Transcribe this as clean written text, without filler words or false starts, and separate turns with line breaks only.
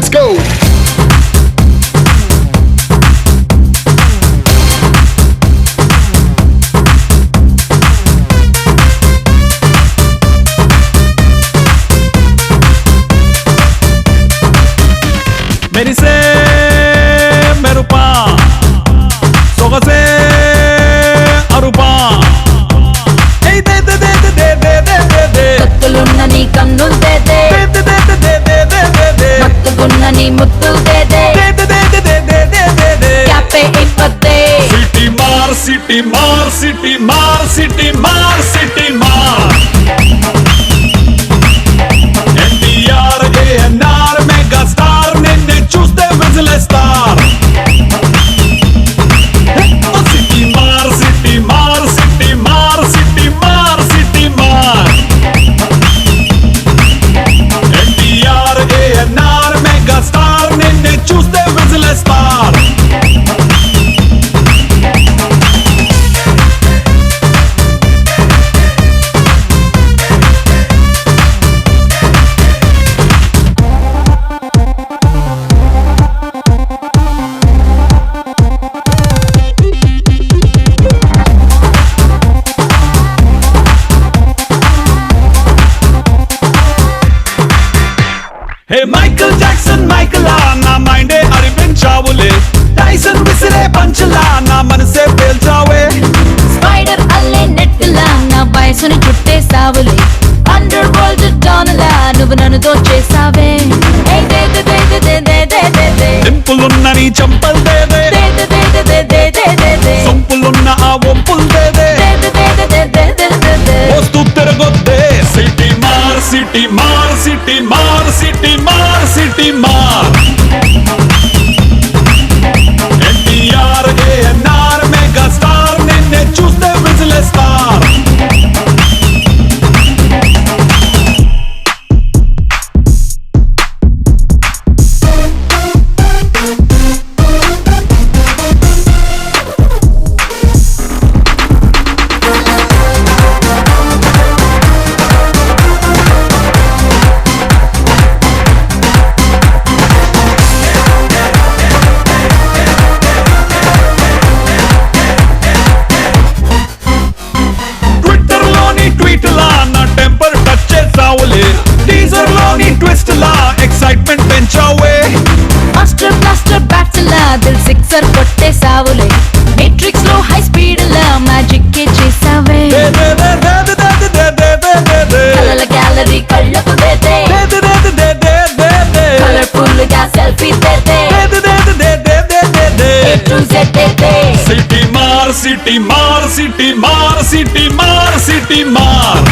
let's go.
మెరిసే మెరుపా సొగసే అరుపా
కత్తులున్న నీ కన్నులు దేదే మత్తుకున్న నీ ముత్తులు దేదే క్యాపే ఇప్పదే
సిటీ మార్ సిటీ మార్ సిటీ మార్ సిటీ మార్ సిటీ మార్ ఎన్టీఆర్ ఏఎన్ఆర్ మెగా స్టార్ నిన్ను చూస్తే విజిలేస్తార్ సిటీ మార్ సిటీ మార్ సిటీ మార్ సిటీ మార్ సిటీ మార్ ఎన్టీఆర్ ఏఎన్ఆర్ మెగా స్టార్ నిన్ను చూస్తే విజిలేస్తార్ హే మైకల్ జాక్సన్ మైకలా నా మైండే అరిపించావులే టైసన్ విసిరే పంచలా నా మనసే పేల్చావే
స్పైడర్ అల్లే నెట్టులా నా వయసుని చుట్టేసావులే అండర్ వరల్డ్ డానలా నువ్వు నన్ను దోచేసావే
దింపులున్న నీ చంపల్ దేదే సొంపులున్న ఆ ఒంపుల్ దేదే వస్తూ తిరగొద్దే సిటీ మార్ సిటీ మార్ సిటీ మార్ సిటీ మార్ సిటీ మార్ ఎన్టీఆర్ ఏఎన్ఆర్ మెగా స్టార్ నిన్నే చూస్తే విజిలేస్తార్ టీజర్ లోని ట్విస్ట్ లా ఎక్సైట్మెంట్ పెంచావే
మాస్టర్ బ్లాస్టర్ బ్యాట్స్ లా దిల్ సిక్సర్ కొట్టేసావులే మెట్రిక్స్ లో హై స్పీడ్ లా మ్యాజిక్ కే చేసావే కలల గ్యాలరీ కళ్ళకు దేదే కలర్ఫుల్ గా సెల్ఫీ దేదే
సిటీ మార్ సిటీ మార్ సిటీ మార్ సిటీ మార్ సిటీ మార్